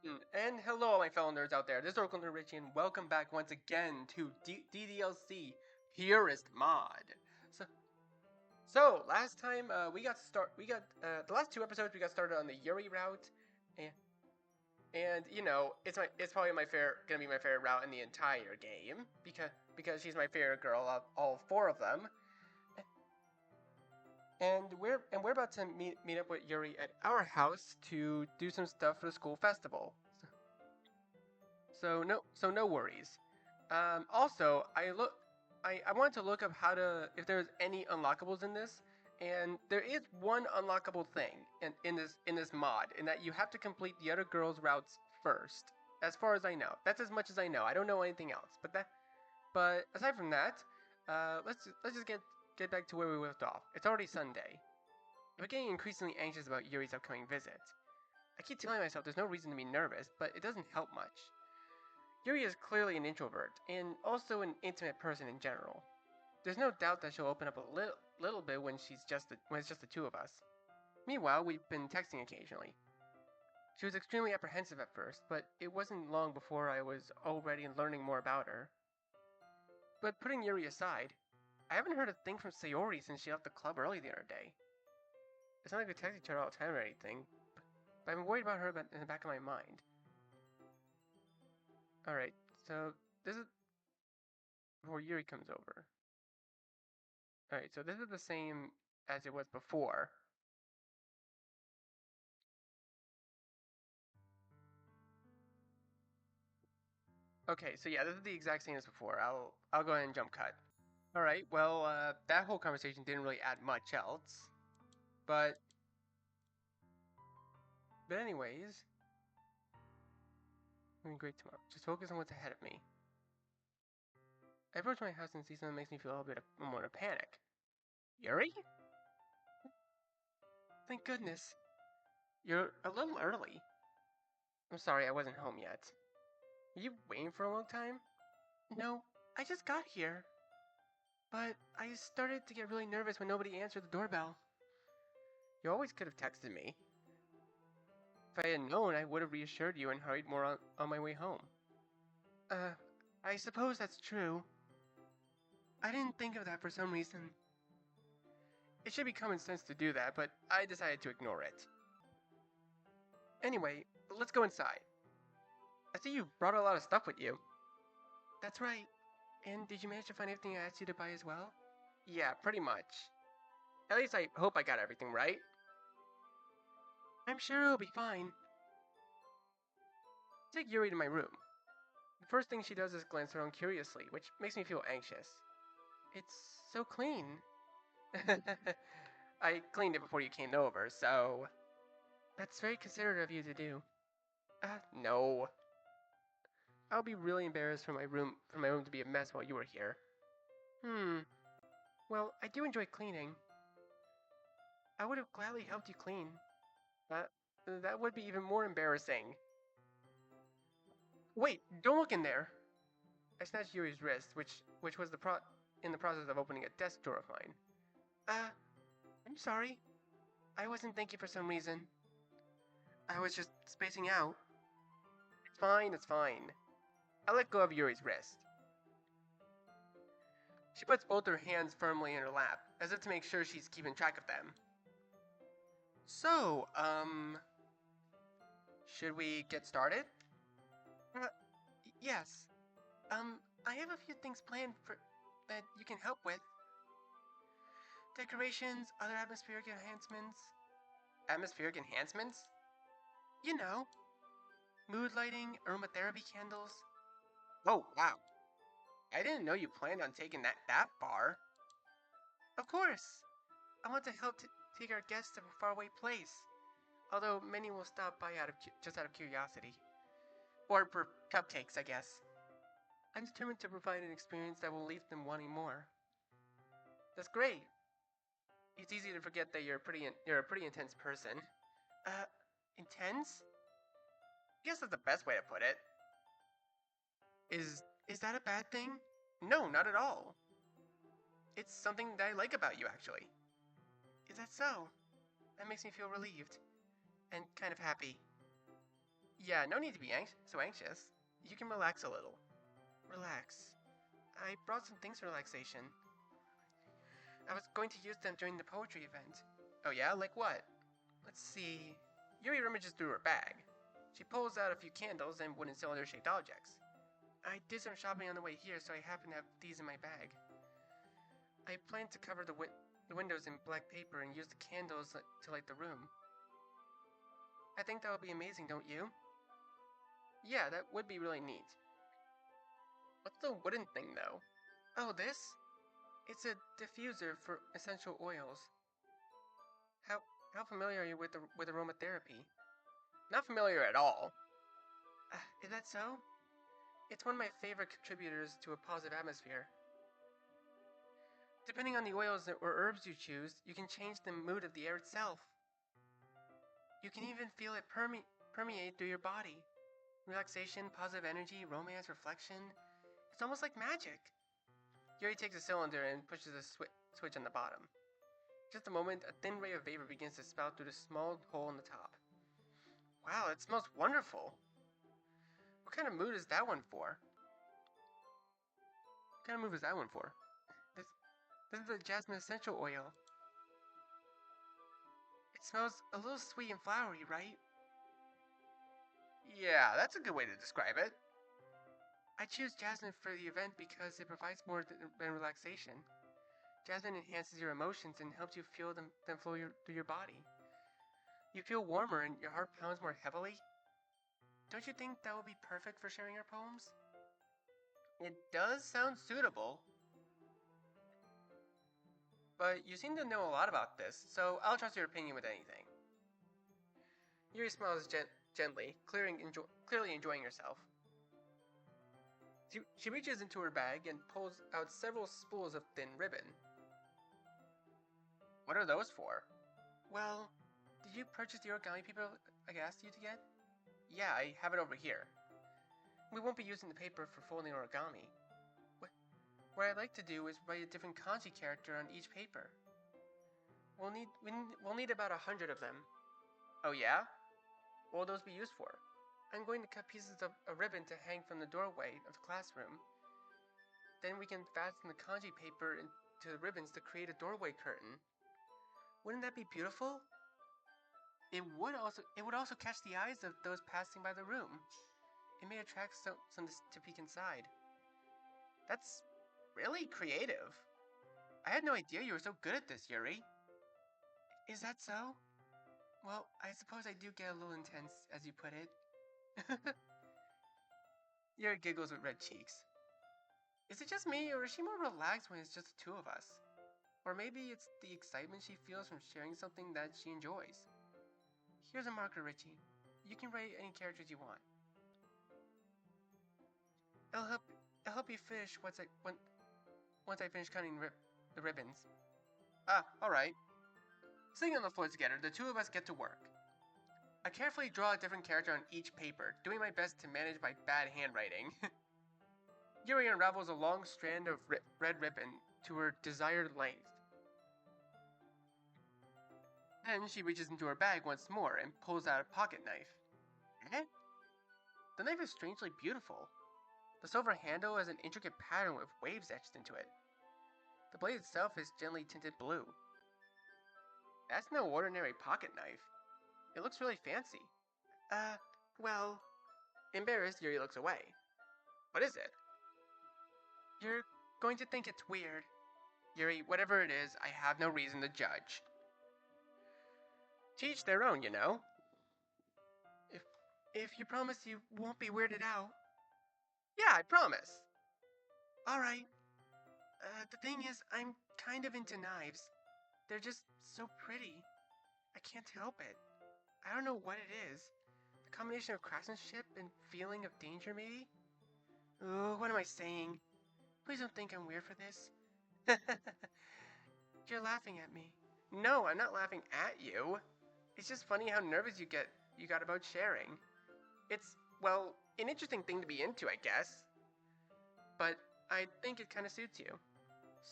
And hello, all my fellow nerds out there. This is Oracle Nerd Richie, and welcome back once again to DDLC Purist mod. So, last time the last two episodes we got started on the Yuri route, and it's probably gonna be my favorite route in the entire game because she's my favorite girl of all four of them. And we're about to meet up with Yuri at our house to do some stuff for the school festival. So no worries. Also, I wanted to look up if there's any unlockables in this, and there is one unlockable thing in this mod, in that you have to complete the other girls' routes first. As far as I know, that's as much as I know. I don't know anything else. But aside from that, let's just get back to where we left off. It's already Sunday. I'm getting increasingly anxious about Yuri's upcoming visit. I keep telling myself there's no reason to be nervous, but it doesn't help much. Yuri is clearly an introvert, and also an intimate person in general. There's no doubt that she'll open up a little bit when it's just the two of us. Meanwhile, we've been texting occasionally. She was extremely apprehensive at first, but it wasn't long before I was already learning more about her. But putting Yuri aside, I haven't heard a thing from Sayori since she left the club early the other day. It's not like we text each other all the time or anything, but I'm worried about her in the back of my mind. Alright, so this is before Yuri comes over. Alright, so this is the same as it was before. Okay, so yeah, this is the exact same as before. I'll go ahead and jump cut. Alright, well, that whole conversation didn't really add much else. But anyways, I'm doing great tomorrow. Just focus on what's ahead of me. I approach my house and see something that makes me feel a bit more of panic. Yuri? Thank goodness. You're a little early. I'm sorry, I wasn't home yet. Were you waiting for a long time? No, I just got here. But I started to get really nervous when nobody answered the doorbell. You always could have texted me. If I had known, I would have reassured you and hurried more on my way home. I suppose that's true. I didn't think of that for some reason. It should be common sense to do that, but I decided to ignore it. Anyway, let's go inside. I see you brought a lot of stuff with you. That's right. And did you manage to find everything I asked you to buy as well? Yeah, pretty much. At least I hope I got everything right. I'm sure it'll be fine. Take Yuri to my room. The first thing she does is glance around curiously, which makes me feel anxious. It's so clean. I cleaned it before you came over, so... That's very considerate of you to do. No. I'll be really embarrassed for my room to be a mess while you were here. Well, I do enjoy cleaning. I would have gladly helped you clean. That would be even more embarrassing. Wait, don't look in there! I snatched Yuri's wrist, which was in the process of opening a desk drawer of mine. I'm sorry. I wasn't thinking for some reason. I was just spacing out. It's fine. I let go of Yuri's wrist. She puts both her hands firmly in her lap, as if to make sure she's keeping track of them. So, should we get started? Yes. I have a few things planned that you can help with. Decorations, other atmospheric enhancements. Atmospheric enhancements? You know. Mood lighting, aromatherapy candles. Oh, wow. I didn't know you planned on taking that far. Of course. I want to help take our guests to a faraway place. Although many will stop by just out of curiosity. Or for cupcakes, I guess. I'm determined to provide an experience that will leave them wanting more. That's great. It's easy to forget that you're a pretty intense person. Intense? I guess that's the best way to put it. Is that a bad thing? No, not at all. It's something that I like about you, actually. Is that so? That makes me feel relieved. And kind of happy. Yeah, no need to be so anxious. You can relax a little. Relax. I brought some things for relaxation. I was going to use them during the poetry event. Oh yeah? Like what? Let's see. Yuri rummages through her bag. She pulls out a few candles and wooden cylinder-shaped objects. I did some shopping on the way here, so I happen to have these in my bag. I plan to cover the windows in black paper and use the candles to light the room. I think that would be amazing, don't you? Yeah, that would be really neat. What's the wooden thing, though? Oh, this? It's a diffuser for essential oils. How how familiar are you with aromatherapy? Not familiar at all. Is that so? It's one of my favorite contributors to a positive atmosphere. Depending on the oils or herbs you choose, you can change the mood of the air itself. You can even feel it permeate through your body. Relaxation, positive energy, romance, reflection. It's almost like magic. Yuri takes a cylinder and pushes a switch on the bottom. Just a moment, a thin ray of vapor begins to spout through the small hole in the top. Wow, it smells wonderful. What kind of mood is that one for? What kind of mood is that one for? This is the jasmine essential oil. It smells a little sweet and flowery, right? Yeah, that's a good way to describe it. I choose jasmine for the event because it provides more than relaxation. Jasmine enhances your emotions and helps you feel them flow through your body. You feel warmer and your heart pounds more heavily. Don't you think that would be perfect for sharing our poems? It does sound suitable. But you seem to know a lot about this, so I'll trust your opinion with anything. Yuri smiles gently, clearly enjoying herself. She reaches into her bag and pulls out several spools of thin ribbon. What are those for? Well, did you purchase the origami paper I asked you to get? Yeah, I have it over here. We won't be using the paper for folding origami. What I'd like to do is write a different kanji character on each paper. We'll need about 100 of them. Oh yeah? What will those be used for? I'm going to cut pieces of a ribbon to hang from the doorway of the classroom. Then we can fasten the kanji paper into the ribbons to create a doorway curtain. Wouldn't that be beautiful? It would also catch the eyes of those passing by the room. It may attract some to peek inside. That's really creative. I had no idea you were so good at this, Yuri. Is that so? Well, I suppose I do get a little intense, as you put it. Yuri giggles with red cheeks. Is it just me, or is she more relaxed when it's just the two of us? Or maybe it's the excitement she feels from sharing something that she enjoys. Here's a marker, Richie. You can write any characters you want. It'll help you finish once I finish cutting the ribbons. Ah, alright. Sitting on the floor together, the two of us get to work. I carefully draw a different character on each paper, doing my best to manage my bad handwriting. Yuri unravels a long strand of red ribbon to her desired length. Then she reaches into her bag once more and pulls out a pocket knife. Eh? The knife is strangely beautiful. The silver handle has an intricate pattern with waves etched into it. The blade itself is gently tinted blue. That's no ordinary pocket knife. It looks really fancy. Well... Embarrassed, Yuri looks away. What is it? You're going to think it's weird. Yuri, whatever it is, I have no reason to judge. To each their own, you know? If you promise you won't be weirded out. Yeah, I promise. Alright. The thing is, I'm kind of into knives. They're just so pretty. I can't help it. I don't know what it is. The combination of craftsmanship and feeling of danger, maybe? Oh, what am I saying? Please don't think I'm weird for this. You're laughing at me. No, I'm not laughing at you. It's just funny how nervous you got about sharing. It's, well, an interesting thing to be into, I guess. But I think it kind of suits you.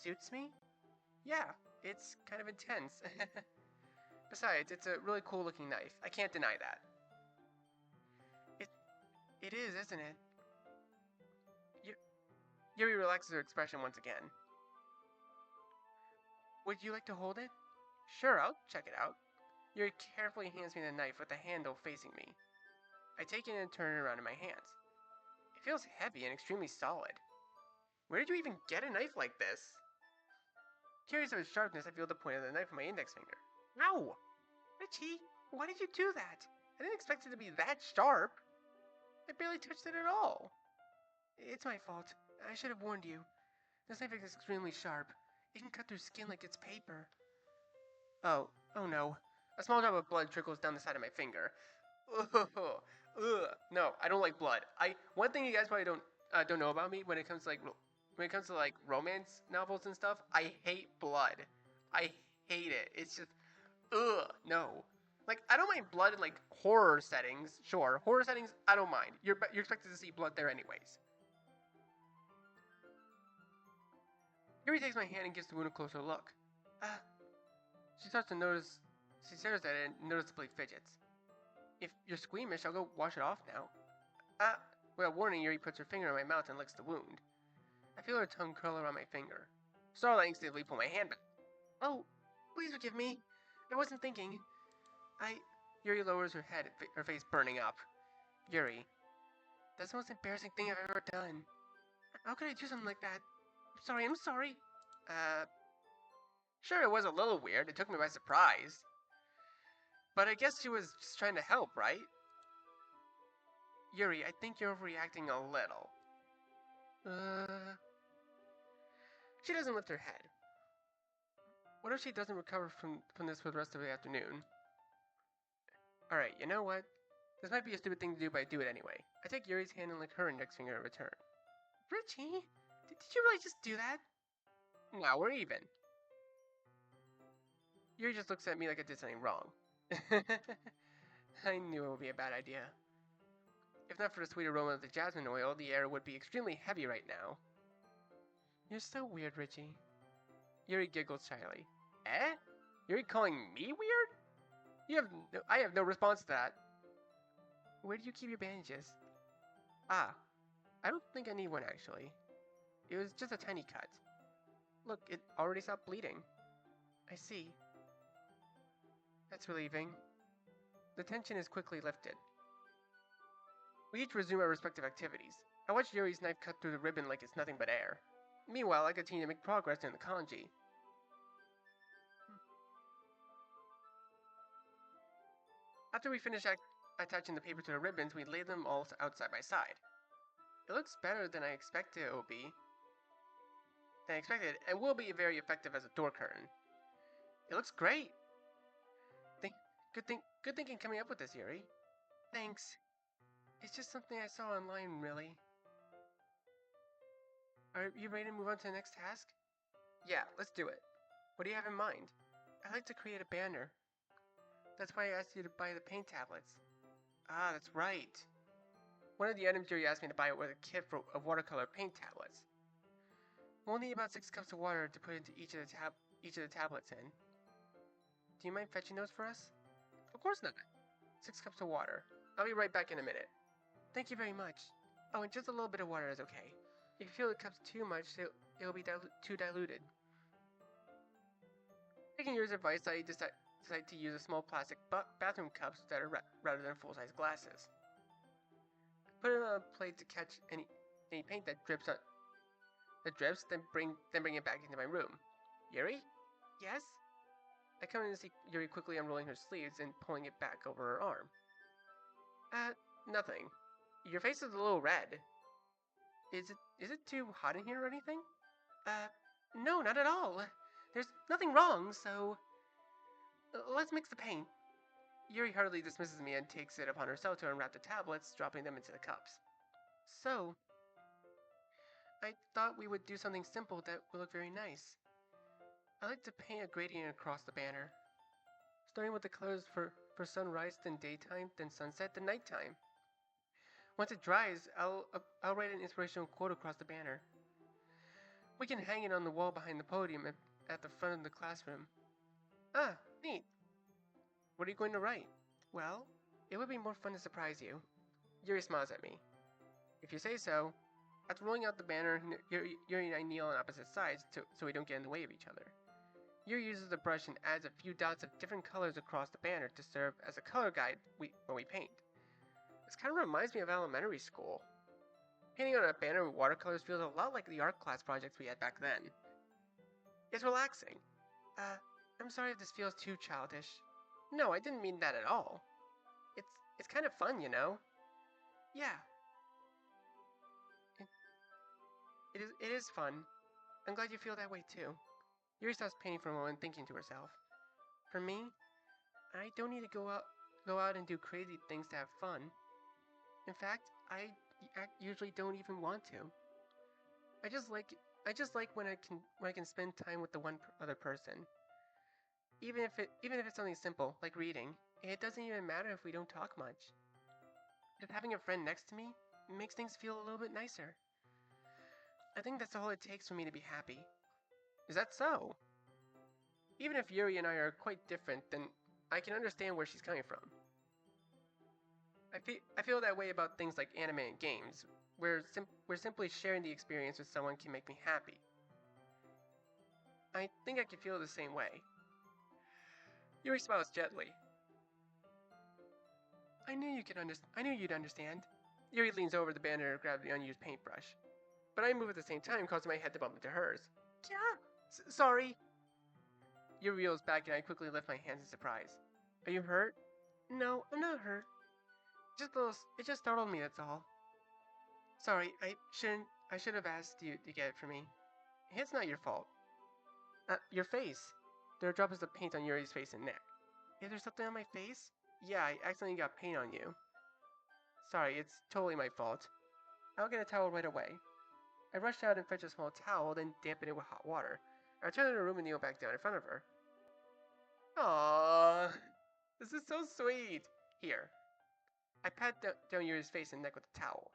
Suits me? Yeah, it's kind of intense. Besides, it's a really cool looking knife. I can't deny that. It is, isn't it? Yuri relaxes her expression once again. Would you like to hold it? Sure, I'll check it out. Yuri carefully hands me the knife with the handle facing me. I take it and turn it around in my hands. It feels heavy and extremely solid. Where did you even get a knife like this? Curious of its sharpness, I feel the point of the knife on my index finger. Ow! Richie, why did you do that? I didn't expect it to be that sharp. I barely touched it at all. It's my fault. I should have warned you. This knife is extremely sharp. It can cut through skin like it's paper. Oh no. A small drop of blood trickles down the side of my finger. Ugh. No, I don't like blood. One thing you guys probably don't know about me when it comes to like romance novels and stuff, I hate blood. I hate it. It's just no. Like I don't mind blood in like horror settings. Sure, horror settings I don't mind. You're expected to see blood there anyways. Yuri takes my hand and gives the wound a closer look. She starts to notice. She stares at it and noticeably fidgets. If you're squeamish, I'll go wash it off now. Without warning, Yuri puts her finger in my mouth and licks the wound. I feel her tongue curl around my finger. Starlight instinctively pull my hand back. Oh, please forgive me. I wasn't thinking. Yuri lowers her head, her face burning up. Yuri, that's the most embarrassing thing I've ever done. How could I do something like that? I'm sorry. Sure, it was a little weird. It took me by surprise. But I guess she was just trying to help, right? Yuri, I think you're overreacting a little. She doesn't lift her head. What if she doesn't recover from this for the rest of the afternoon? Alright, you know what? This might be a stupid thing to do, but I do it anyway. I take Yuri's hand and lick her index finger in return. Richie, did you really just do that? Now we're even. Yuri just looks at me like I did something wrong. I knew it would be a bad idea. If not for the sweet aroma of the jasmine oil, the air would be extremely heavy right now. You're so weird, Richie. Yuri giggles shyly. Eh? Yuri calling me weird? I have no response to that. Where do you keep your bandages? I don't think I need one actually. It was just a tiny cut. Look, it already stopped bleeding. I see. That's relieving. The tension is quickly lifted. We each resume our respective activities. I watch Yuri's knife cut through the ribbon like it's nothing but air. Meanwhile, I continue to make progress in the kanji. After we finish attaching the paper to the ribbons, we lay them all out side by side. It looks better than I expected it will be. And will be very effective as a door curtain. It looks great. Good thinking coming up with this, Yuri. Thanks. It's just something I saw online, really. Are you ready to move on to the next task? Yeah, let's do it. What do you have in mind? I'd like to create a banner. That's why I asked you to buy the paint tablets. That's right. One of the items Yuri asked me to buy was a kit of watercolor paint tablets. We'll need about 6 cups of water to put into each of the tablets in. Do you mind fetching those for us? Of course not. 6 cups of water. I'll be right back in a minute. Thank you very much. Oh, and just a little bit of water is okay. If you feel the cup's too much, it'll be too diluted. Taking Yuri's advice, I decide to use a small plastic bathroom cups that are rather than full-size glasses. Put it on a plate to catch any paint that drips, then bring it back into my room. Yuri? Yes? I come in to see Yuri quickly unrolling her sleeves and pulling it back over her arm. Nothing. Your face is a little red. Is it too hot in here or anything? No, not at all. There's nothing wrong, so... let's mix the paint. Yuri hardly dismisses me and takes it upon herself to unwrap the tablets, dropping them into the cups. So, I thought we would do something simple that would look very nice. I like to paint a gradient across the banner, starting with the colors for sunrise, then daytime, then sunset, then nighttime. Once it dries, I'll write an inspirational quote across the banner. We can hang it on the wall behind the podium at the front of the classroom. Neat. What are you going to write? Well, it would be more fun to surprise you. Yuri smiles at me. If you say so. After rolling out the banner, Yuri and I kneel on opposite sides so we don't get in the way of each other. Yuri uses the brush and adds a few dots of different colors across the banner to serve as a color guide when we paint. This kind of reminds me of elementary school. Painting on a banner with watercolors feels a lot like the art class projects we had back then. It's relaxing. I'm sorry if this feels too childish. No, I didn't mean that at all. It's kind of fun, you know? Yeah. It is fun. I'm glad you feel that way too. Yuri stops painting for a moment, thinking to herself. For me, I don't need to go out and do crazy things to have fun. In fact, I usually don't even want to. I just like when I can spend time with the one other person. Even if it's something simple like reading, it doesn't even matter if we don't talk much. Just having a friend next to me makes things feel a little bit nicer. I think that's all it takes for me to be happy. Is that so? Even if Yuri and I are quite different, then I can understand where she's coming from. I feel that way about things like anime and games, where simply sharing the experience with someone can make me happy. I think I can feel the same way. Yuri smiles gently. I knew you'd understand. Yuri leans over the banner and grabs the unused paintbrush. But I move at the same time, causing my head to bump into hers. Yeah, sorry. Yuri reels back and I quickly lift my hands in surprise. Are you hurt? No, I'm not hurt. It just startled me, that's all. Sorry, I should have asked you to get it for me. It's not your fault. Your face. There are drops of paint on Yuri's face and neck. Is there something on my face? Yeah, I accidentally got paint on you. Sorry, it's totally my fault. I'll get a towel right away. I rush out and fetch a small towel, then dampen it with hot water. I return to the room and kneel back down in front of her. Aww, this is so sweet. Here. I pat down Yuri's face and neck with the towel.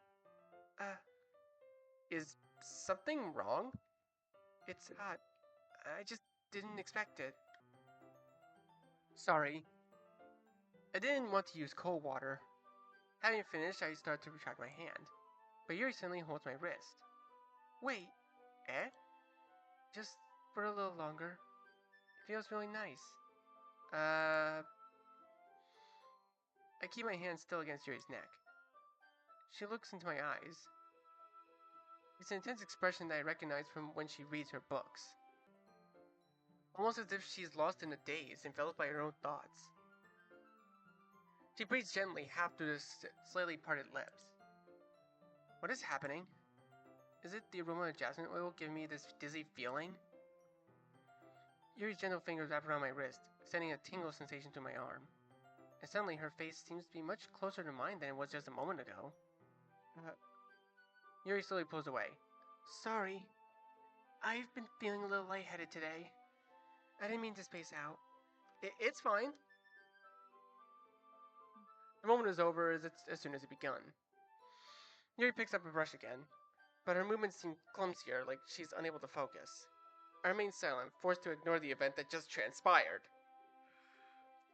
Is something wrong? It's hot. I just didn't expect it. Sorry. I didn't want to use cold water. Having finished, I start to retract my hand. But Yuri suddenly holds my wrist. Wait, eh? Just for a little longer. It feels really nice. I keep my hand still against Yuri's neck. She looks into my eyes. It's an intense expression that I recognize from when she reads her books. Almost as if she's lost in a daze, enveloped by her own thoughts. She breathes gently, half through the slightly parted lips. What is happening? Is it the aroma of jasmine oil giving me this dizzy feeling? Yuri's gentle fingers wrap around my wrist, sending a tingle sensation to my arm. And suddenly her face seems to be much closer to mine than it was just a moment ago. Yuri slowly pulls away. Sorry. I've been feeling a little lightheaded today. I didn't mean to space out. It's fine. The moment is over as soon as it begun. Yuri picks up a brush again, but her movements seem clumsier, like she's unable to focus. I remain silent, forced to ignore the event that just transpired.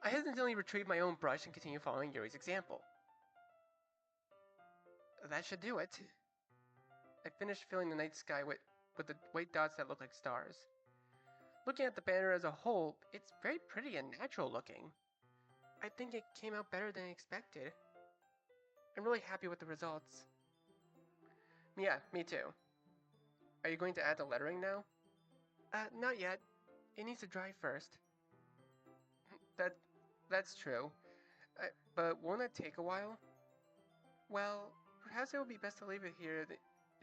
I hesitantly retrieve my own brush and continue following Yuri's example. That should do it. I finish filling the night sky with the white dots that look like stars. Looking at the banner as a whole, it's very pretty and natural looking. I think it came out better than expected. I'm really happy with the results. Yeah, me too. Are you going to add the lettering now? Not yet. It needs to dry first. That's true. But won't that take a while? Well, perhaps it would be best to leave it here,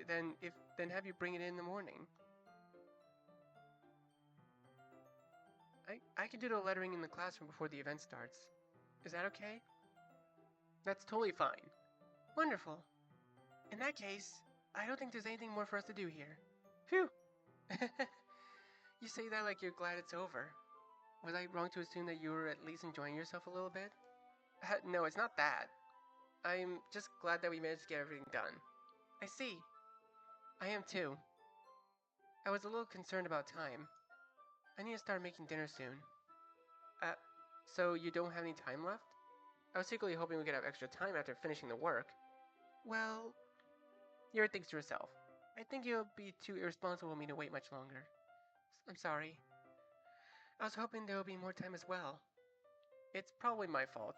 then have you bring it in the morning. I can do the lettering in the classroom before the event starts. Is that okay? That's totally fine. Wonderful. In that case, I don't think there's anything more for us to do here. Phew! You say that like you're glad it's over. Was I wrong to assume that you were at least enjoying yourself a little bit? No, it's not that. I'm just glad that we managed to get everything done. I see. I am too. I was a little concerned about time. I need to start making dinner soon. So you don't have any time left? I was secretly hoping we could have extra time after finishing the work. Well, Yuri thinks to herself. I think it would be too irresponsible of me to wait much longer. I'm sorry. I was hoping there would be more time as well. It's probably my fault.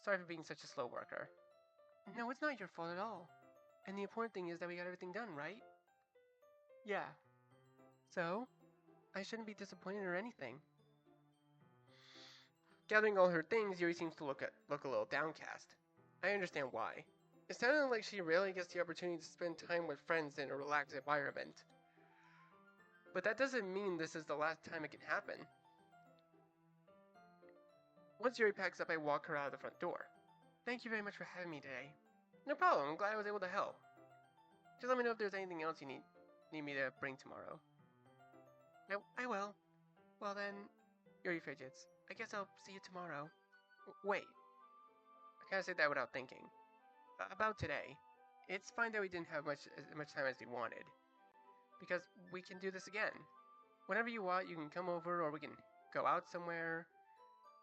Sorry for being such a slow worker. No, it's not your fault at all. And the important thing is that we got everything done, right? Yeah. So, I shouldn't be disappointed or anything. Gathering all her things, Yuri seems to look a little downcast. I understand why. It sounded like she rarely gets the opportunity to spend time with friends in a relaxed environment. But that doesn't mean this is the last time it can happen. Once Yuri packs up, I walk her out of the front door. Thank you very much for having me today. No problem, I'm glad I was able to help. Just let me know if there's anything else you need me to bring tomorrow. I will. Well then, Yuri fidgets. I guess I'll see you tomorrow. Wait. I kinda said that without thinking. About today. It's fine that we didn't have as much time as we wanted. Because we can do this again. Whenever you want, you can come over or we can go out somewhere.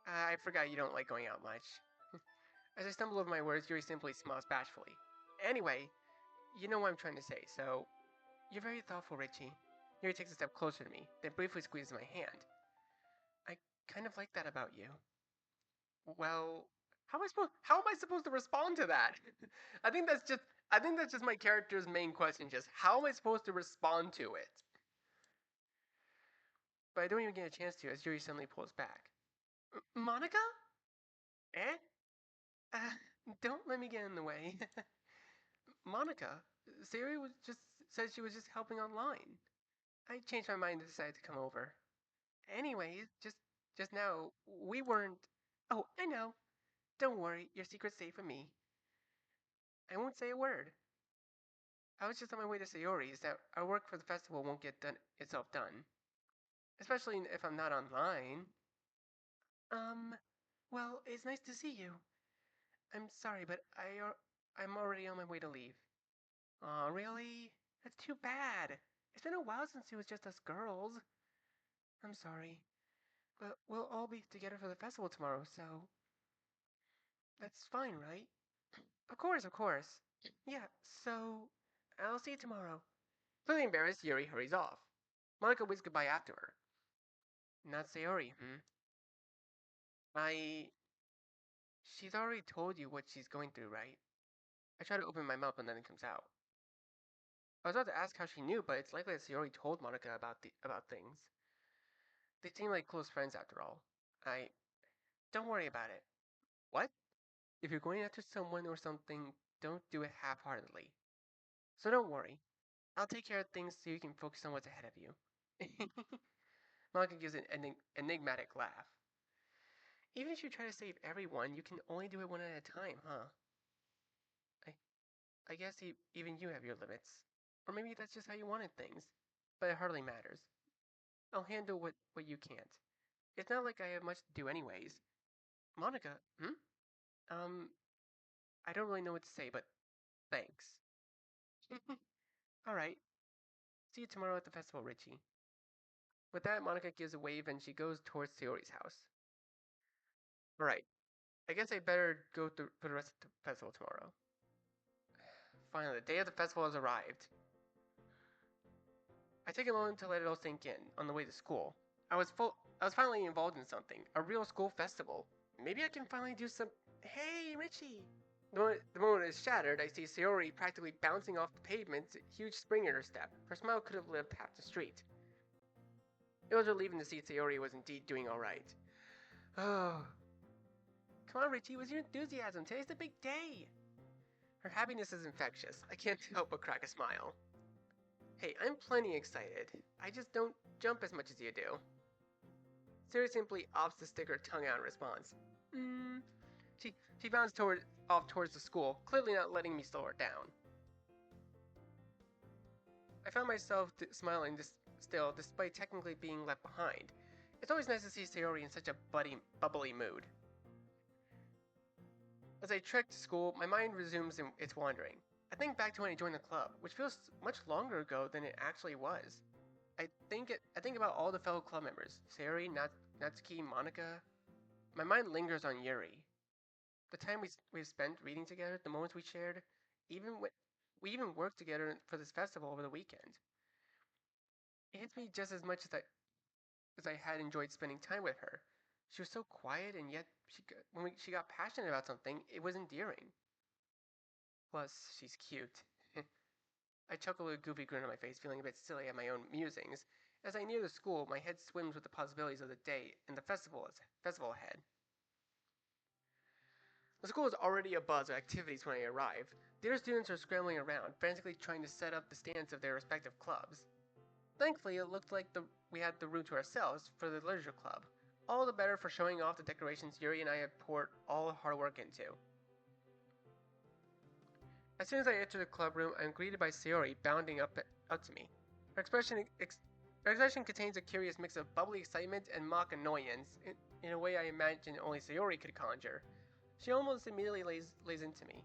I forgot you don't like going out much. As I stumble over my words, Yuri simply smiles bashfully. Anyway, you know what I'm trying to say, so... You're very thoughtful, Richie. Yuri takes a step closer to me, then briefly squeezes my hand. I kind of like that about you. Well, how am I supposed to respond to that? I think that's just my character's main question, just how am I supposed to respond to it? But I don't even get a chance to as Yuri suddenly pulls back. Monica? Eh? Don't let me get in the way. Monica, Sayori was just said she was just helping online. I changed my mind and decided to come over. Anyways, just now, we weren't. Oh, I know. Don't worry, your secret's safe with me. I won't say a word. I was just on my way to Sayori's that our work for the festival won't get done itself done. Especially if I'm not online. Well, it's nice to see you. I'm sorry, but I'm already on my way to leave. Aw, really? That's too bad. It's been a while since it was just us girls. I'm sorry. But we'll all be together for the festival tomorrow, so... That's fine, right? Of course, of course. Yeah, so... I'll see you tomorrow. Clearly embarrassed, Yuri hurries off. Monica waves goodbye after her. Not Sayori, hmm? I... She's already told you what she's going through, right? I try to open my mouth and then it comes out. I was about to ask how she knew, but it's likely that Sayori told Monica about things. They seem like close friends after all. Don't worry about it. What? If you're going after someone or something, don't do it half-heartedly. So don't worry. I'll take care of things so you can focus on what's ahead of you. Monica gives an enigmatic laugh. Even if you try to save everyone, you can only do it one at a time, huh? I guess even you have your limits. Or maybe that's just how you wanted things. But it hardly matters. I'll handle what you can't. It's not like I have much to do anyways. Monica, hmm? I don't really know what to say, but thanks. Alright. See you tomorrow at the festival, Richie. With that, Monica gives a wave and she goes towards Sayori's house. Alright. I guess I better go for the rest of the festival tomorrow. Finally, the day of the festival has arrived. I take a moment to let it all sink in on the way to school. I was finally involved in something, a real school festival. Maybe I can finally do some. Hey, Richie! The moment it is shattered, I see Sayori practically bouncing off the pavement, huge spring in her step. Her smile could have lived half the street. It was relieving to see Sayori was indeed doing alright. Oh. Come on, Richie, where's your enthusiasm? Today's the big day! Her happiness is infectious. I can't help but crack a smile. Hey, I'm plenty excited. I just don't jump as much as you do. Sayori simply opts to stick her tongue out in response. She bounds off towards the school, clearly not letting me slow her down. I found myself smiling still, despite technically being left behind. It's always nice to see Sayori in such a bubbly mood. As I trek to school, my mind resumes its wandering. I think back to when I joined the club, which feels much longer ago than it actually was. I think about all the fellow club members, Sayori, Natsuki, Monica. My mind lingers on Yuri. The time we've spent reading together, the moments we shared, even We even worked together for this festival over the weekend. It hits me just as much as I had enjoyed spending time with her. She was so quiet, and yet when she got passionate about something, it was endearing. Plus, she's cute. I chuckle with a goofy grin on my face, feeling a bit silly at my own musings. As I near the school, my head swims with the possibilities of the day and the festival ahead. The school is already abuzz with activities when I arrive. The other students are scrambling around, frantically trying to set up the stands of their respective clubs. Thankfully, it looked like we had the room to ourselves for the literature club. All the better for showing off the decorations Yuri and I had poured all hard work into. As soon as I enter the club room, I am greeted by Sayori bounding up to me. Her expression contains a curious mix of bubbly excitement and mock annoyance, in a way I imagine only Sayori could conjure. She almost immediately lays into me.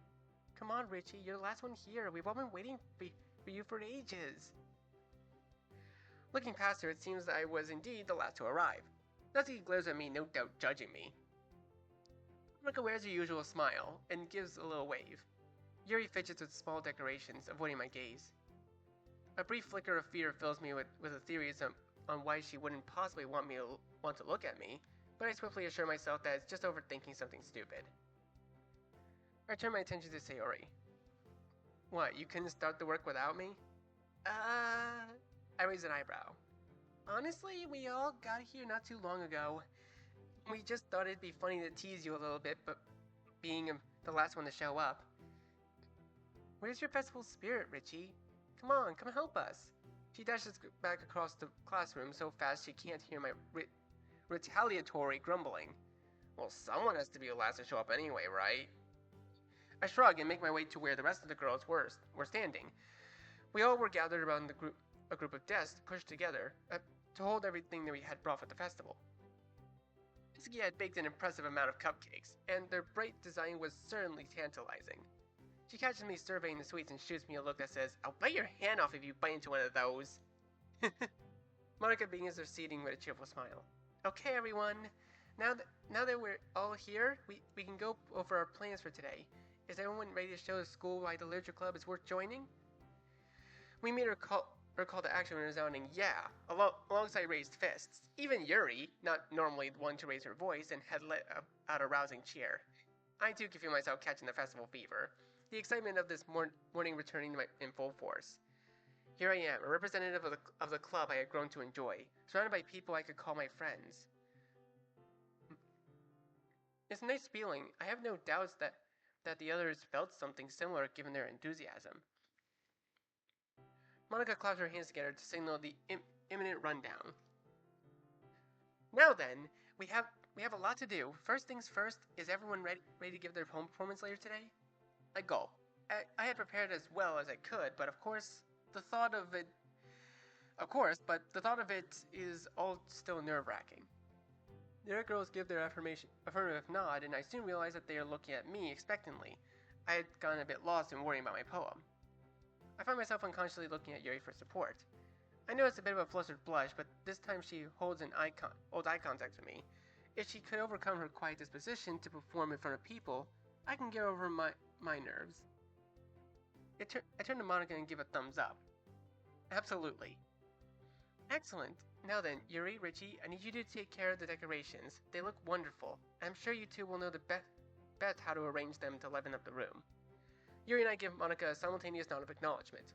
Come on, Richie, you're the last one here. We've all been waiting for you for ages. Looking past her, it seems that I was indeed the last to arrive. Natsuki glares at me, no doubt judging me. Monica wears her usual smile and gives a little wave. Yuri fidgets with small decorations, avoiding my gaze. A brief flicker of fear fills me with a theory on why she wouldn't possibly want to look at me, but I swiftly assure myself that it's just overthinking something stupid. I turn my attention to Sayori. What, you couldn't start the work without me? I raise an eyebrow. Honestly, we all got here not too long ago. We just thought it'd be funny to tease you a little bit, but being the last one to show up. Where's your festival spirit, Richie? Come on, come help us. She dashes back across the classroom so fast she can't hear my retaliatory grumbling. Well, someone has to be the last to show up anyway, right? I shrug and make my way to where the rest of the girls were standing. We all were gathered around a group of desks pushed together to hold everything that we had brought for the festival. Mitsuki had baked an impressive amount of cupcakes, and their bright design was certainly tantalizing. She catches me surveying the sweets and shoots me a look that says, I'll bite your hand off if you bite into one of those. Monica begins their seating with a cheerful smile. Okay, everyone. Now that we're all here, we can go over our plans for today. Is everyone ready to show the school why the literature club is worth joining? We made her call to action with a resounding yeah, alongside raised fists. Even Yuri, not normally the one to raise her voice, and had let out a rousing cheer. I too can feel myself catching the festival fever, the excitement of this morning returning in full force. Here I am, a representative of the club I had grown to enjoy, surrounded by people I could call my friends. It's a nice feeling. I have no doubts that the others felt something similar given their enthusiasm. Monica claps her hands together to signal the imminent rundown. Now then, we have a lot to do. First things first, is everyone ready to give their home performance later today? I gulp. I had prepared as well as I could, but the thought of it is all still nerve-wracking. The other girls give their affirmative nod, and I soon realize that they are looking at me expectantly. I had gotten a bit lost in worrying about my poem. I find myself unconsciously looking at Yuri for support. I notice a bit of a flustered blush, but this time she holds eye contact with me. If she could overcome her quiet disposition to perform in front of people, I can get over my nerves. I turn to Monica and give a thumbs up. Absolutely. Excellent. Now then, Yuri, Richie, I need you to take care of the decorations. They look wonderful. I'm sure you two will know the best how to arrange them to liven up the room. Yuri and I give Monica a simultaneous nod of acknowledgement.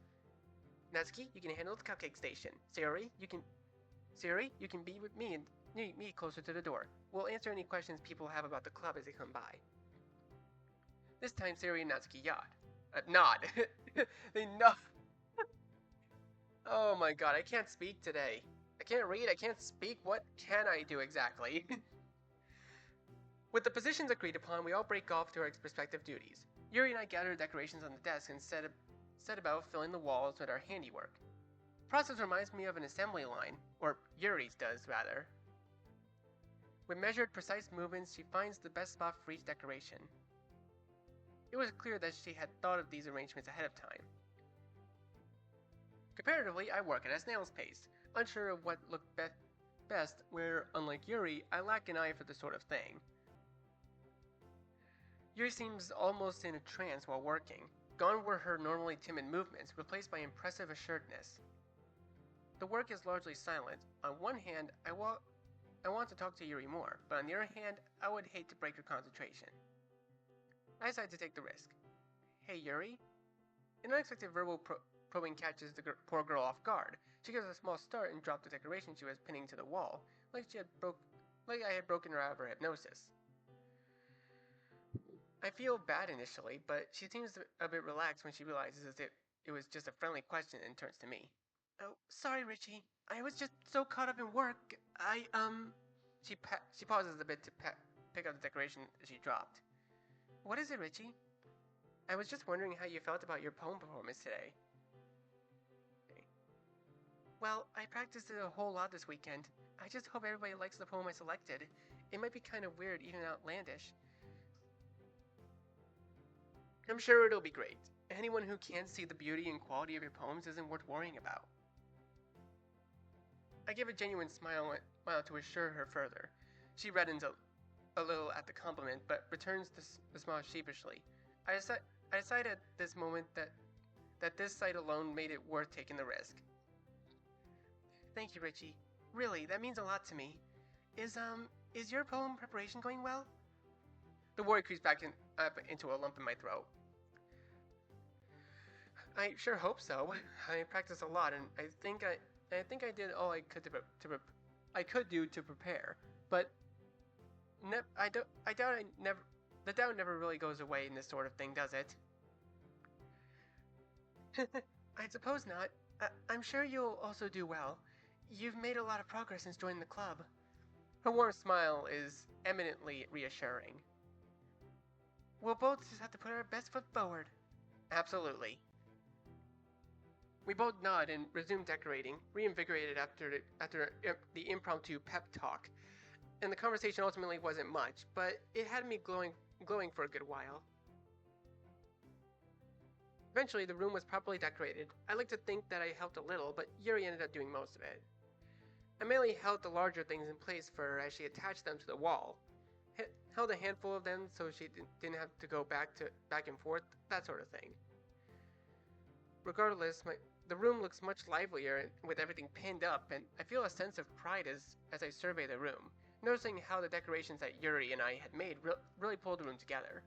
Natsuki, you can handle the cupcake station. Sayori, you can be with me and meet me closer to the door. We'll answer any questions people have about the club as they come by. This time, Sayori and Natsuki nod. They nod. Oh my god, I can't speak today. I can't read, I can't speak. What can I do exactly? With the positions agreed upon, we all break off to our respective duties. Yuri and I gather decorations on the desk and set about filling the walls with our handiwork. The process reminds me of an assembly line, or Yuri's does, rather. With measured, precise movements, she finds the best spot for each decoration. It was clear that she had thought of these arrangements ahead of time. Comparatively, I work at a snail's pace, unsure of what looked best, where, unlike Yuri, I lack an eye for this sort of thing. Yuri seems almost in a trance while working. Gone were her normally timid movements, replaced by impressive assuredness. The work is largely silent. On one hand, I want to talk to Yuri more, but on the other hand, I would hate to break her concentration. I decide to take the risk. Hey, Yuri? An unexpected verbal probing catches the poor girl off guard. She gives a small start and drops the decoration she was pinning to the wall, like I had broken her out of her hypnosis. I feel bad initially, but she seems a bit relaxed when she realizes it was just a friendly question and turns to me. Oh, sorry, Richie. I was just so caught up in work. She pauses a bit to pick up the decoration she dropped. What is it, Richie? I was just wondering how you felt about your poem performance today. Well, I practiced it a whole lot this weekend. I just hope everybody likes the poem I selected. It might be kind of weird, even outlandish. I'm sure it'll be great. Anyone who can't see the beauty and quality of your poems isn't worth worrying about. I give a genuine smile to assure her further. She reddens a little at the compliment, but returns the smile sheepishly. I decide at this moment that this sight alone made it worth taking the risk. Thank you, Richie. Really, that means a lot to me. Is your poem preparation going well? The worry creeps back up into a lump in my throat. I sure hope so. I practice a lot, and I think I did all I could do to prepare. But the doubt never really goes away in this sort of thing, does it? I suppose not. I'm sure you'll also do well. You've made a lot of progress since joining the club. Her warm smile is eminently reassuring. We'll both just have to put our best foot forward. Absolutely. We both nod and resume decorating, reinvigorated after the impromptu pep talk. And the conversation ultimately wasn't much, but it had me glowing for a good while. Eventually, the room was properly decorated. I like to think that I helped a little, but Yuri ended up doing most of it. I mainly held the larger things in place for her as she attached them to the wall. Held a handful of them so she didn't have to go back and forth, that sort of thing. Regardless, the room looks much livelier with everything pinned up, and I feel a sense of pride as I survey the room, noticing how the decorations that Yuri and I had made really pulled the room together.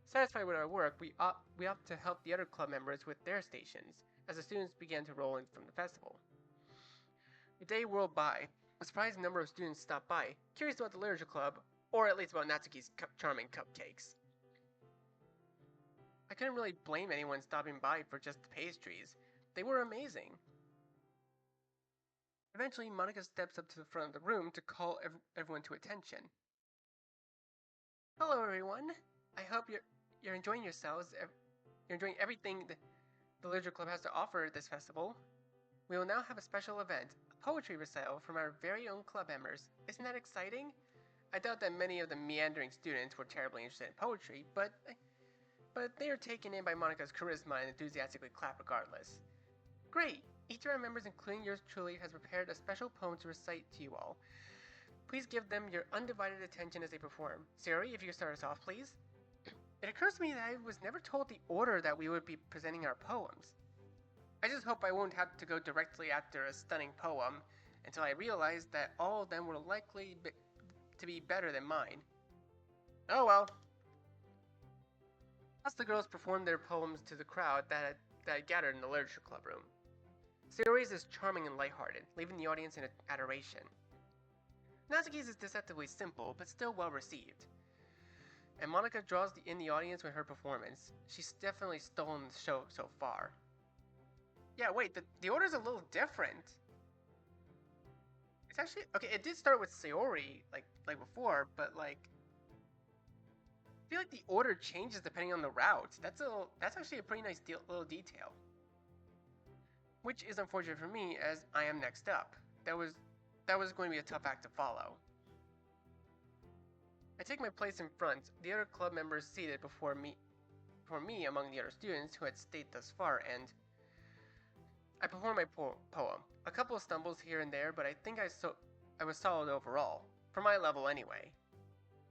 Satisfied with our work, we opted to help the other club members with their stations, as the students began to roll in from the festival. The day whirled by. A surprising number of students stopped by, curious about the literature club, or at least about Natsuki's charming cupcakes. I couldn't really blame anyone stopping by for just the pastries. They were amazing. Eventually, Monica steps up to the front of the room to call everyone to attention. Hello, everyone. I hope you're enjoying yourselves. You're enjoying everything the literature club has to offer at this festival. We will now have a special event, a poetry recital from our very own club members. Isn't that exciting? I doubt that many of the meandering students were terribly interested in poetry, but they are taken in by Monica's charisma and enthusiastically clap regardless. Great! Each of our members, including yours truly, has prepared a special poem to recite to you all. Please give them your undivided attention as they perform. Siri, if you could start us off, please. It occurs to me that I was never told the order that we would be presenting our poems. I just hope I won't have to go directly after a stunning poem until I realize that all of them were likely to be better than mine. Oh well. As the girls performed their poems to the crowd that had gathered in the literature club room. Sayori's is charming and lighthearted, leaving the audience in adoration. Natsuki's is deceptively simple, but still well received. And Monica draws in the audience with her performance. She's definitely stolen the show so far. Yeah, wait, the order's a little different. It's actually okay. It did start with Sayori like before, but like I feel like the order changes depending on the route. That's actually a pretty nice little detail. Which is unfortunate for me, as I am next up. That was going to be a tough act to follow. I take my place in front, the other club members seated before me among the other students who had stayed thus far, and I perform my poem. A couple of stumbles here and there, but I think I was solid overall, for my level anyway.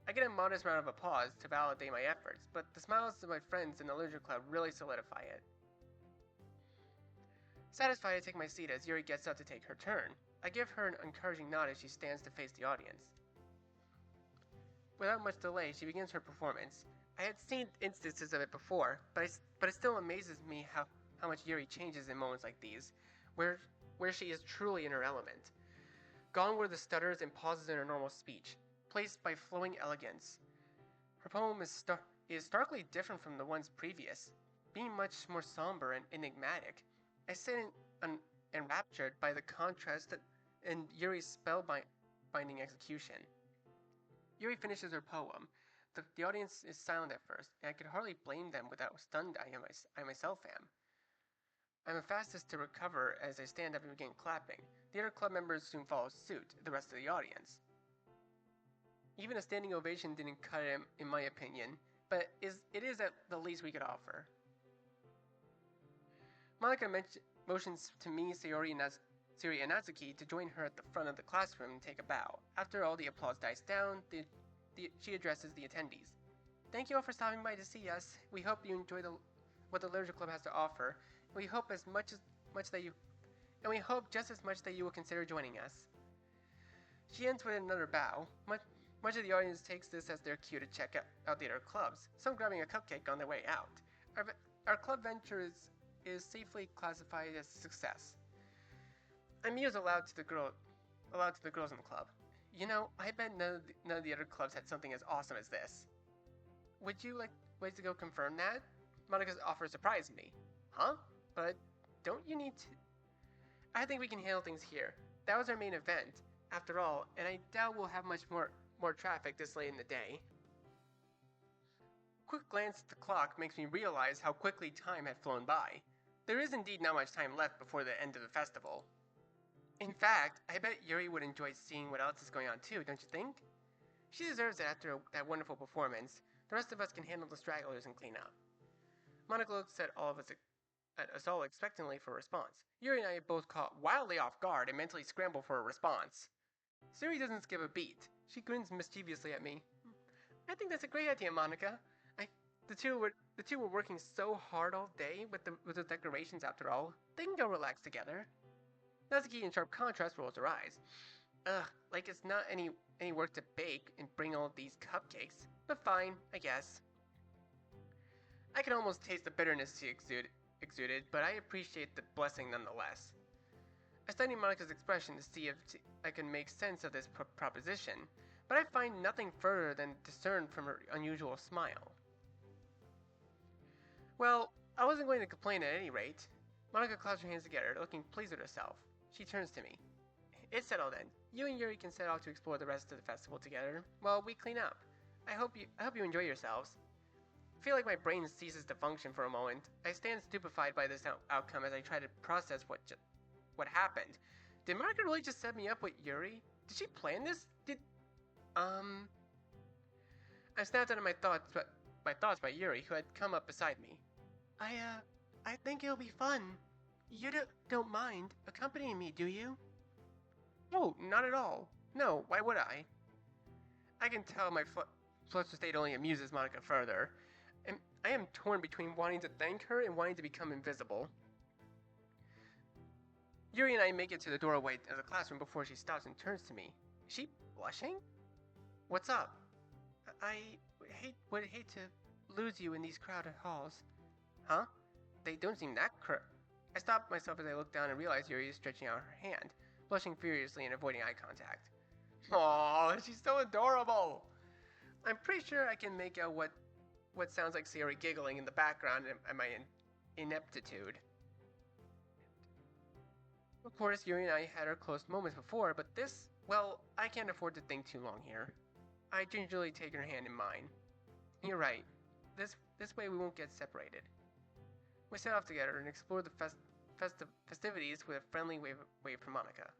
I get a modest round of applause to validate my efforts, but the smiles of my friends in the literature club really solidify it. Satisfied, I take my seat as Yuri gets up to take her turn. I give her an encouraging nod as she stands to face the audience. Without much delay, she begins her performance. I had seen instances of it before, but it still amazes me how much Yuri changes in moments like these, where, where she is truly in her element. Gone were the stutters and pauses in her normal speech, placed by flowing elegance. Her poem is starkly different from the ones previous, being much more somber and enigmatic. I sit enraptured by the contrast and Yuri's spellbinding execution. Yuri finishes her poem. The audience is silent at first, and I could hardly blame them with how stunned I myself am. I'm the fastest to recover as I stand up and begin clapping. The other club members soon follow suit, the rest of the audience. Even a standing ovation didn't cut it, in my opinion, but it is at the least we could offer. Monica motions to me, Sayori, and Natsuki to join her at the front of the classroom and take a bow. After all the applause dies down, she addresses the attendees. Thank you all for stopping by to see us. We hope you enjoy what the Literature Club has to offer. We hope we hope just as much that you will consider joining us. She ends with another bow. Much of the audience takes this as their cue to check out the other clubs, some grabbing a cupcake on their way out. Our club venture is safely classified as a success. I muse aloud to the girls in the club. You know, I bet none of the other clubs had something as awesome as this. Would you like to go confirm that? Monica's offer surprised me. Huh? But don't you need to? I think we can handle things here. That was our main event, after all, and I doubt we'll have much more traffic this late in the day. Quick glance at the clock makes me realize how quickly time had flown by. There is indeed not much time left before the end of the festival. In fact, I bet Yuri would enjoy seeing what else is going on too, don't you think? She deserves it after that wonderful performance. The rest of us can handle the stragglers and clean up. Monica looks at us all expectantly for a response. Yuri and I are both caught wildly off guard and mentally scramble for a response. Suri doesn't skip a beat. She grins mischievously at me. I think that's a great idea, Monica. The two were working so hard all day with the decorations after all. They can go relax together. Natsuki in sharp contrast rolls her eyes. Ugh, like it's not any work to bake and bring all these cupcakes. But fine, I guess. I can almost taste the bitterness she exuded, but I appreciate the blessing nonetheless. I study Monica's expression to see if I can make sense of this proposition, but I find nothing further than discern from her unusual smile. Well, I wasn't going to complain at any rate. Monica claps her hands together, looking pleased with herself. She turns to me. It's settled then. You and Yuri can set out to explore the rest of the festival together while we clean up. I hope you enjoy yourselves. I feel like my brain ceases to function for a moment. I stand stupefied by this outcome as I try to process what happened. Did Monica really just set me up with Yuri? Did she plan this? I snapped out of my thoughts by Yuri, who had come up beside me. I think it'll be fun. You don't mind accompanying me, do you? Oh, not at all. No, why would I? I can tell my flustered state only amuses Monica further. And I am torn between wanting to thank her and wanting to become invisible. Yuri and I make it to the doorway of the classroom before she stops and turns to me. Is she blushing? What's up? I would hate to lose you in these crowded halls. Huh? They don't seem that I stop myself as I look down and realize Yuri is stretching out her hand, blushing furiously and avoiding eye contact. Aww, she's so adorable! I'm pretty sure I can make out what sounds like Sayori giggling in the background at my ineptitude. Of course, Yuri and I had our close moments before, but this, well, I can't afford to think too long here. I gingerly take her hand in mine. You're right. This way we won't get separated. We set off together and explore the festivities with a friendly wave from Monica.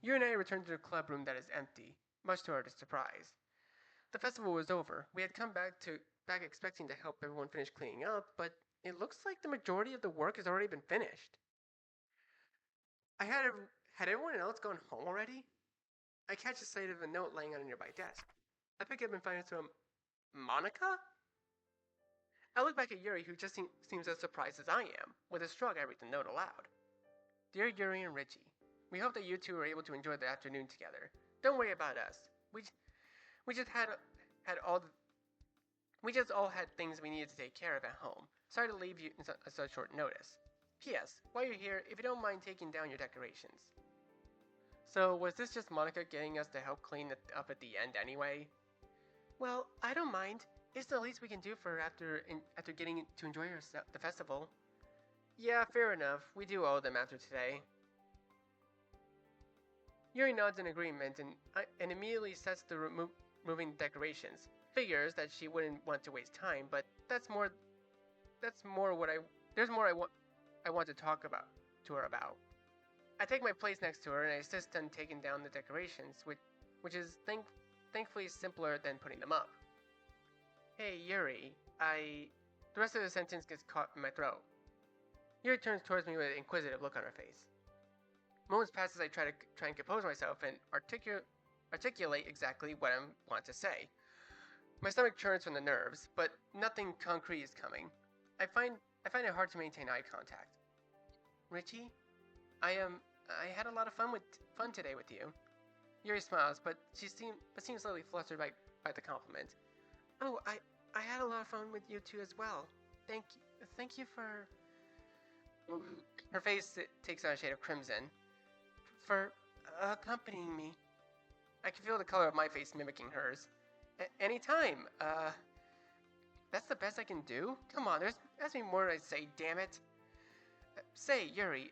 Yuri and I returned to the club room that is empty, much to our surprise. The festival was over. We had come back expecting to help everyone finish cleaning up, but it looks like the majority of the work has already been finished. Had everyone else gone home already? I catch a sight of a note laying on a nearby desk. I pick it up and find it's from Monica? I look back at Yuri, who just seems as surprised as I am. With a shrug, I read the note aloud. Dear Yuri and Richie, we hope that you two are able to enjoy the afternoon together. Don't worry about us. We just all had things we needed to take care of at home. Sorry to leave you in such short notice. P.S. While you're here, if you don't mind taking down your decorations. So, was this just Monica getting us to help clean it up at the end anyway? Well, I don't mind. It's the least we can do for after getting to enjoy the festival. Yeah, fair enough. We do owe them after today. Yuri nods in agreement and immediately sets to moving decorations. Figures that she wouldn't want to waste time, but there's more I want to talk to her about. I take my place next to her and I assist in taking down the decorations, which is thankfully simpler than putting them up. Hey, Yuri, The rest of the sentence gets caught in my throat. Yuri turns towards me with an inquisitive look on her face. Moments pass as I try and compose myself and articulate exactly what I want to say. My stomach churns from the nerves, but nothing concrete is coming. I find it hard to maintain eye contact. Richie, I had a lot of fun today with you. Yuri smiles, but seems slightly flustered by the compliment. Oh, I had a lot of fun with you too as well. Thank you for. Her face takes on a shade of crimson. For accompanying me. I can feel the color of my face mimicking hers. Anytime. That's the best I can do? Come on, has to be more I say, damn it. Say, Yuri,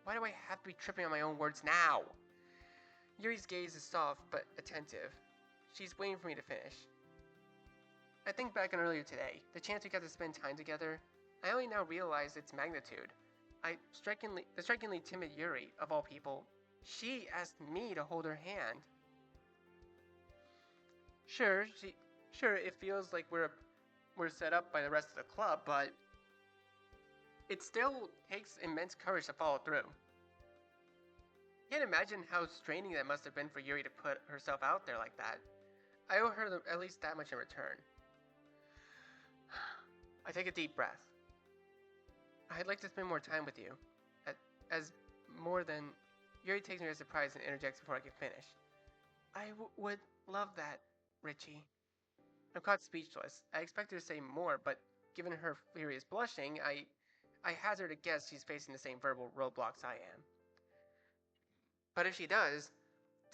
why do I have to be tripping on my own words now? Yuri's gaze is soft but attentive. She's waiting for me to finish. I think back on earlier today, the chance we got to spend time together. I only now realize its magnitude. The strikingly timid Yuri, of all people, she asked me to hold her hand. Sure, it feels like we're set up by the rest of the club, but it still takes immense courage to follow through. Can't imagine how straining that must have been for Yuri to put herself out there like that. I owe her at least that much in return. I take a deep breath. I'd like to spend more time with you. Yuri takes me by surprise and interjects before I can finish. I would love that, Richie. I'm caught speechless. I expect her to say more, but given her furious blushing, I hazard a guess she's facing the same verbal roadblocks I am. But if she does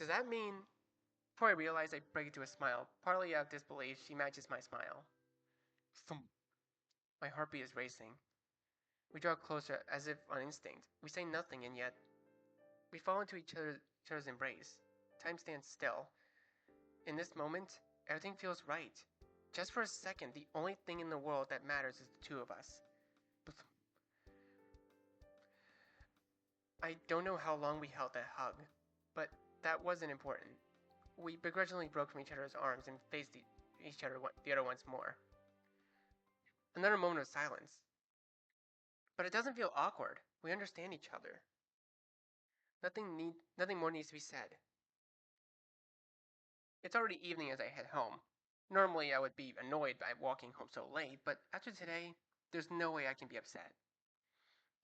that mean... Before I realize, I break into a smile. Partly out of disbelief, she matches my smile. Thump. My heartbeat is racing. We draw closer as if on instinct. We say nothing, and yet we fall into each other's embrace. Time stands still. In this moment, everything feels right. Just for a second, the only thing in the world that matters is the two of us. I don't know how long we held that hug, but that wasn't important. We begrudgingly broke from each other's arms and faced the other once more. Another moment of silence. But it doesn't feel awkward. We understand each other. Nothing more needs to be said. It's already evening as I head home. Normally I would be annoyed by walking home so late, but after today, there's no way I can be upset.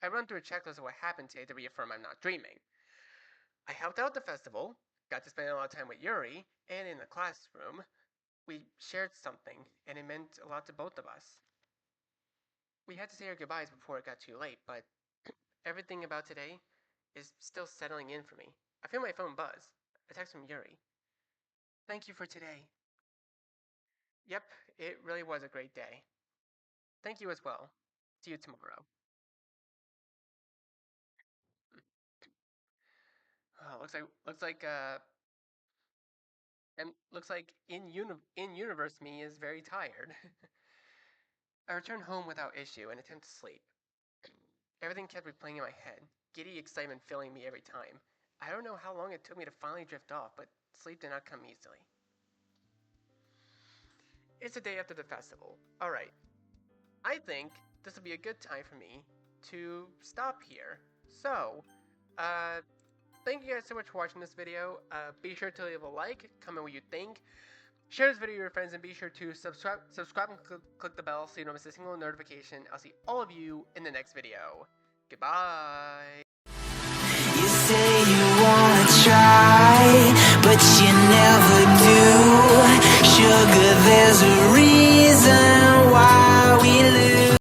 I run through a checklist of what happened today to reaffirm I'm not dreaming. I helped out at the festival, got to spend a lot of time with Yuri, and in the classroom, we shared something, and it meant a lot to both of us. We had to say our goodbyes before it got too late, but everything about today is still settling in for me. I feel my phone buzz. A text from Yuri. Thank you for today. Yep, it really was a great day. Thank you as well. See you tomorrow. Oh, looks like in universe me is very tired. I returned home without issue and attempt to sleep. Everything kept replaying in my head, giddy excitement filling me every time. I don't know how long it took me to finally drift off, but sleep did not come easily. It's the day after the festival. Alright. I think this will be a good time for me to stop here. So, thank you guys so much for watching this video. Be sure to leave a like, comment what you think, share this video with your friends, and be sure to subscribe and click the bell so you don't miss a single notification. I'll see all of you in the next video. Goodbye. You say you wanna try, but you never